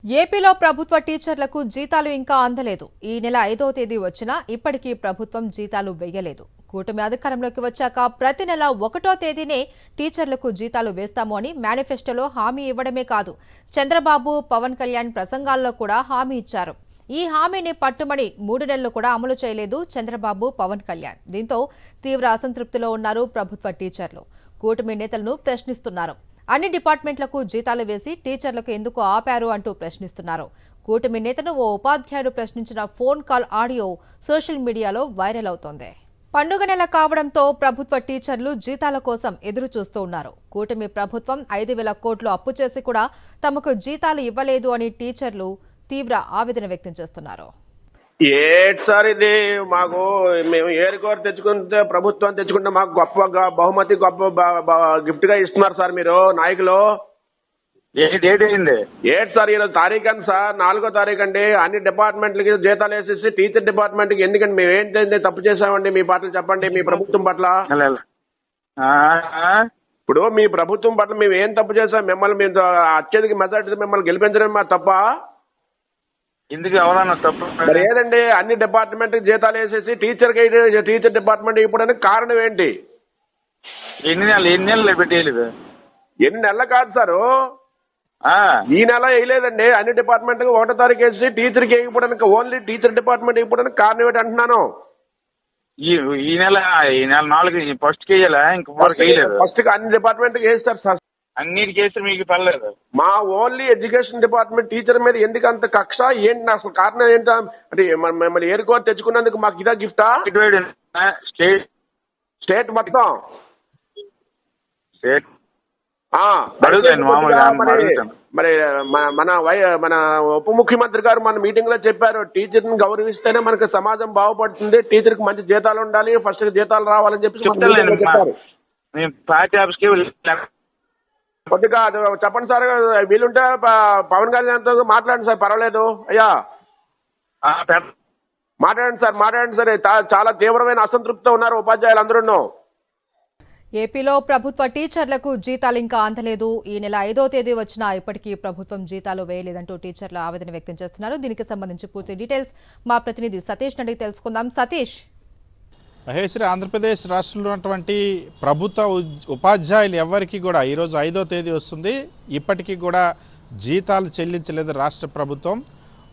ఏపీలో ప్రభుత్వ టీచర్లకు జీతాలు ఇంకా అందలేదు. ఈ నెల 5వ తేదీ వచ్చినా ఇప్పటికీ ప్రభుత్వం జీతాలు వేయలేదు. కూటమి అధికారంలోకి వచ్చాక ప్రతి నెల 1వ తేదీనే టీచర్లకు జీతాలు వేస్తాము అని మేనిఫెస్టోలో హామీ ఇవ్వడమే కాదు, చంద్రబాబు, పవన్ కళ్యాణ్ ప్రసంగాల్లో కూడా హామీ ఇచ్చారు. ఈ హామీని పట్టుమని 3 నెలలు కూడా అమలు చేయలేదు చంద్రబాబు, పవన్ కళ్యాణ్. దీంతో తీవ్ర అసంతృప్తిలో ఉన్నారు ప్రభుత్వ టీచర్లు. కూటమి నేతలను ప్రశ్నిస్తున్నారు. అన్ని డిపార్ట్మెంట్లకు జీతాలు వేసి టీచర్లకు ఎందుకు ఆపారు అంటూ ప్రశ్నిస్తున్నారు. కూటమి నేతను ఓ ఉపాధ్యాయుడు ప్రశ్నించిన ఫోన్ కాల్ ఆడియో సోషల్ మీడియాలో వైరల్ అవుతోంది. పండుగ నెల కావడంతో ప్రభుత్వ టీచర్లు జీతాల కోసం ఎదురు చూస్తూ ఉన్నారు. కూటమి ప్రభుత్వం 5,000 కోట్లు అప్పు చేసి కూడా తమకు జీతాలు ఇవ్వలేదు అని టీచర్లు తీవ్ర ఆవేదన వ్యక్తం చేస్తున్నారు. ఏటి సార్ ఇది? మాకు మేము ఏరుకోరు తెచ్చుకుంటే ప్రభుత్వం తెచ్చుకుంటే మాకు గొప్ప బహుమతి గొప్ప గిఫ్ట్ గా ఇస్తున్నారు సార్ మీరు నాయకులు. డేట్ అయింది ఏటి సార్ ఈరోజు తారీఖు అండి సార్? 4వ తారీఖు అండి. అన్ని డిపార్ట్మెంట్లకి జీతాలు వేసేసి టీచర్ డిపార్ట్మెంట్కి ఎందుకండి మేము ఏంటి తప్పు చేసామండి మీ పట్ల? చెప్పండి మీ ప్రభుత్వం పట్ల. ఇప్పుడు మీ ప్రభుత్వం పట్ల మేము ఏం తప్పు చేసాం? మిమ్మల్ని మేము అత్యధిక మెజార్టీ మిమ్మల్ని గెలిపించడం మా తప్ప? ఎందుకు ఎవరన్నా తప్పు మరి ఏదండి అన్ని డిపార్ట్మెంట్ జీతాలు వేసేసి టీచర్ డిపార్ట్మెంట్ ఇవ్వడానికి కారణం ఏంటి? ఎన్ని నెలలు పెట్టేయలేదు? ఎన్ని నెలలు కాదు సారు, ఈ నెల వేయలేదండి. అన్ని డిపార్ట్మెంట్ 1వ తారీఖు వేసి టీచర్కి వేయకపోవడానికి, ఓన్లీ టీచర్ డిపార్ట్మెంట్ ఇవ్వడానికి కారణం ఏంటి అంటున్నాను. ఈ నెల 4 ఫస్ట్ వేయాలా? ఇంకొకరికి వేయలేదు. ఫస్ట్ అన్ని డిపార్ట్మెంట్ వేస్తారు సార్. అన్నిటికి వేస్తే మీకు పర్లేదు. మా ఓన్లీ ఎడ్యుకేషన్ డిపార్ట్మెంట్ టీచర్ మీద ఎందుకు అంత కక్ష? ఏంటి అసలు కారణం ఏంటా? అంటే మిమ్మల్ని ఏరుకోరు తెచ్చుకున్నందుకు మాకు ఇదా గిఫ్టా? స్టేట్ మొత్తం మరి మన ఉప ముఖ్యమంత్రి గారు మన మీటింగ్ లో చెప్పారు, టీచర్ ని గౌరవిస్తేనే మనకి సమాజం బాగుపడుతుంది, టీచర్ కి మంచి జీతాలు ఉండాలి, ఫస్ట్ జీతాలు రావాలని చెప్పి చెప్పారు. పార్టీ ఆఫీస్కి కొద్దిగా చెప్పండి సార్. వీలుంటే పవన్ కళ్యాణ్ మాట్లాడండి సార్, పర్వాలేదు. అయ్యా మాట్లాడండి సార్. చాలా తీవ్రమైన అసంతృప్తితో ఉన్నారు ఉపాధ్యాయులు అందరూ. ఏపీలో ప్రభుత్వ టీచర్లకు జీతాలు ఇంకా అందలేదు. ఈ నెల 5వ తేదీ వచ్చినా ఇప్పటికీ ప్రభుత్వం జీతాలు వేయలేదంటూ టీచర్లు ఆవేదన వ్యక్తం చేస్తున్నారు. దీనికి సంబంధించి పూర్తి డీటెయిల్స్ మా ప్రతినిధి సతీష్ అడిగి తెలుసుకుందాం. సతీష్, మహేశ్వరి, ఆంధ్రప్రదేశ్ రాష్ట్రంలో ఉన్నటువంటి ప్రభుత్వ ఉపాధ్యాయులు ఎవరికి కూడా ఈరోజు 5వ తేదీ వస్తుంది, ఇప్పటికీ కూడా జీతాలు చెల్లించలేదు రాష్ట్ర ప్రభుత్వం.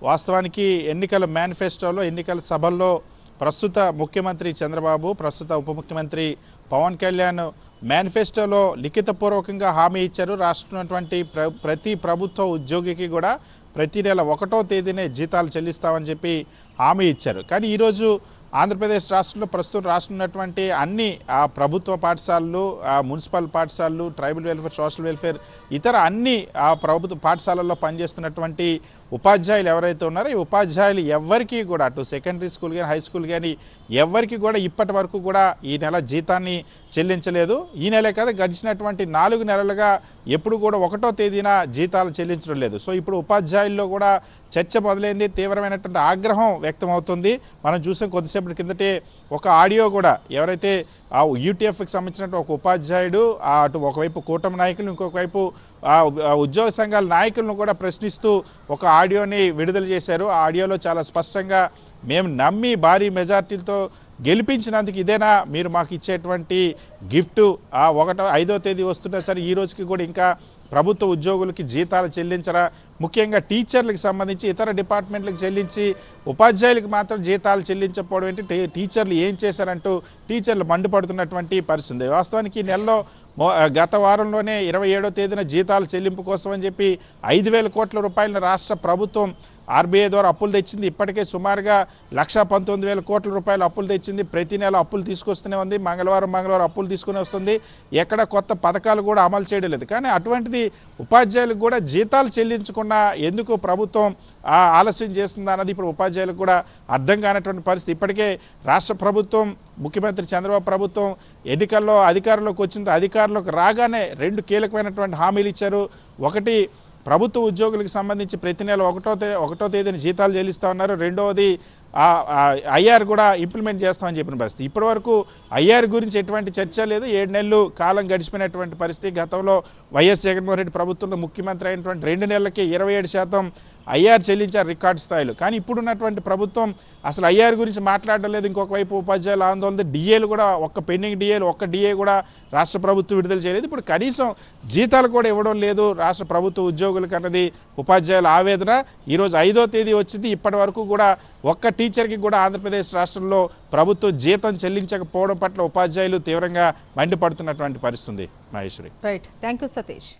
వాస్తవానికి ఎన్నికల మేనిఫెస్టోలో, ఎన్నికల సభల్లో ప్రస్తుత ముఖ్యమంత్రి చంద్రబాబు, ప్రస్తుత ఉప ముఖ్యమంత్రి పవన్ కళ్యాణ్ మేనిఫెస్టోలో లిఖితపూర్వకంగా హామీ ఇచ్చారు. రాష్ట్రంలో ఉన్నటువంటి ప్రతి ప్రభుత్వ ఉద్యోగికి కూడా ప్రతి నెల 1వ తేదీనే జీతాలు చెల్లిస్తామని చెప్పి హామీ ఇచ్చారు. కానీ ఈరోజు ఆంధ్రప్రదేశ్ రాష్ట్రంలో ప్రస్తుతం రాష్ట్రంలో ఉన్నటువంటి అన్ని ప్రభుత్వ పాఠశాలలు, మున్సిపల్ పాఠశాలలు, ట్రైబల్ వెల్ఫేర్, సోషల్ వెల్ఫేర్, ఇతర అన్ని ప్రభుత్వ పాఠశాలల్లో పనిచేస్తున్నటువంటి ఉపాధ్యాయులు ఎవరైతే ఉన్నారో ఈ ఉపాధ్యాయులు ఎవరికి కూడా, అటు సెకండరీ స్కూల్ కానీ హై స్కూల్ కానీ ఎవరికి కూడా ఇప్పటి వరకు కూడా ఈ నెల జీతాన్ని చెల్లించలేదు. ఈ నెలే కాదు, గడిచినటువంటి 4 నెలలుగా ఎప్పుడు కూడా 1వ తేదీన జీతాలు చెల్లించడం లేదు. సో ఇప్పుడు ఉపాధ్యాయుల్లో కూడా చర్చ మొదలైంది, తీవ్రమైనటువంటి ఆగ్రహం వ్యక్తమవుతుంది. మనం చూసాం కొద్దిసేపటి కిందటే ఒక ఆడియో కూడా, ఎవరైతే ఆ యూటీఎఫ్కి సంబంధించినటువంటి ఒక ఉపాధ్యాయుడు అటు ఒకవైపు కూటమి నాయకులు, ఇంకొక వైపు ఉద్యోగ సంఘాల నాయకులను కూడా ప్రశ్నిస్తూ ఒక ఆడియోని విడుదల చేశారు. ఆ ఆడియోలో చాలా స్పష్టంగా, మేము నమ్మి భారీ మెజార్టీలతో గెలిపించినందుకు ఇదేనా మీరు మాకు ఇచ్చేటువంటి గిఫ్ట్? 5వ తేదీ వస్తున్నా సరే ఈ రోజుకి కూడా ఇంకా ప్రభుత్వ ఉద్యోగులకి జీతాలు చెల్లించరా? ముఖ్యంగా టీచర్లకు సంబంధించి ఇతర డిపార్ట్మెంట్లకు చెల్లించి ఉపాధ్యాయులకు మాత్రం జీతాలు చెల్లించకపోవడం ఏంటి? టీచర్లు ఏం చేశారంటూ టీచర్లు మండిపడుతున్నటువంటి పరిస్థితి. వాస్తవానికి ఈ నెలలో గత వారంలోనే 27వ తేదీన జీతాల చెల్లింపు కోసం అని చెప్పి 5,000 కోట్ల రూపాయలను రాష్ట్ర ప్రభుత్వం ఆర్బీఐ ద్వారా అప్పులు తెచ్చింది. ఇప్పటికే సుమారుగా 1,19,000 కోట్ల రూపాయలు అప్పులు తెచ్చింది. ప్రతి నెల అప్పులు తీసుకొస్తూనే ఉంది. మంగళవారం అప్పులు తీసుకుని వస్తుంది. ఎక్కడ కొత్త పథకాలు కూడా అమలు చేయడం లేదు. కానీ అటువంటిది ఉపాధ్యాయులకు కూడా జీతాలు చెల్లించకుండా ఎందుకు ప్రభుత్వం ఆలస్యం చేస్తుందా అన్నది ఇప్పుడు ఉపాధ్యాయులకు కూడా అర్థం కానటువంటి పరిస్థితి. ఇప్పటికే రాష్ట్ర ప్రభుత్వం, ముఖ్యమంత్రి చంద్రబాబు ప్రభుత్వం ఎన్నికల్లో అధికారంలోకి వచ్చింది. అధికారంలోకి రాగానే 2 కీలకమైనటువంటి హామీలు ఇచ్చారు. ఒకటి, ప్రభుత్వ ఉద్యోగులకు సంబంధించి ప్రతి నెల 1వ తేదీన జీతాలు చెల్లిస్తా ఉన్నారు. రెండవది ఐఆర్ కూడా ఇంప్లిమెంట్ చేస్తామని చెప్పిన పరిస్థితి. ఇప్పటివరకు ఐఆర్ గురించి ఎటువంటి చర్చ లేదు. 7 నెలలు కాలం గడిచిపోయినటువంటి పరిస్థితి. గతంలో వైఎస్ జగన్మోహన్ రెడ్డి ప్రభుత్వంలో ముఖ్యమంత్రి అయినటువంటి 2 నెలలకి 27% ఐఆర్ చెల్లించారు రికార్డు స్థాయిలో. కానీ ఇప్పుడున్నటువంటి ప్రభుత్వం అసలు ఐఆర్ గురించి మాట్లాడడం లేదు. ఇంకొక వైపు ఉపాధ్యాయుల ఆందోళన, డిఏలు కూడా ఒక్క పెండింగ్ డిఏలు, ఒక్క డిఏ కూడా రాష్ట్ర ప్రభుత్వం విడుదల చేయలేదు. ఇప్పుడు కనీసం జీతాలు కూడా ఇవ్వడం లేదు రాష్ట్ర ప్రభుత్వ ఉద్యోగులకు అన్నది ఉపాధ్యాయుల ఆవేదన. ఈరోజు 5వ తేదీ వచ్చింది, ఇప్పటి వరకు కూడా ఒక్క టీచర్కి కూడా ఆంధ్రప్రదేశ్ రాష్ట్రంలో ప్రభుత్వం జీతం చెల్లించకపోవడం పట్ల ఉపాధ్యాయులు తీవ్రంగా మండిపడుతున్నటువంటి పరిస్థితి Maheshwari. Right, thank you Satish.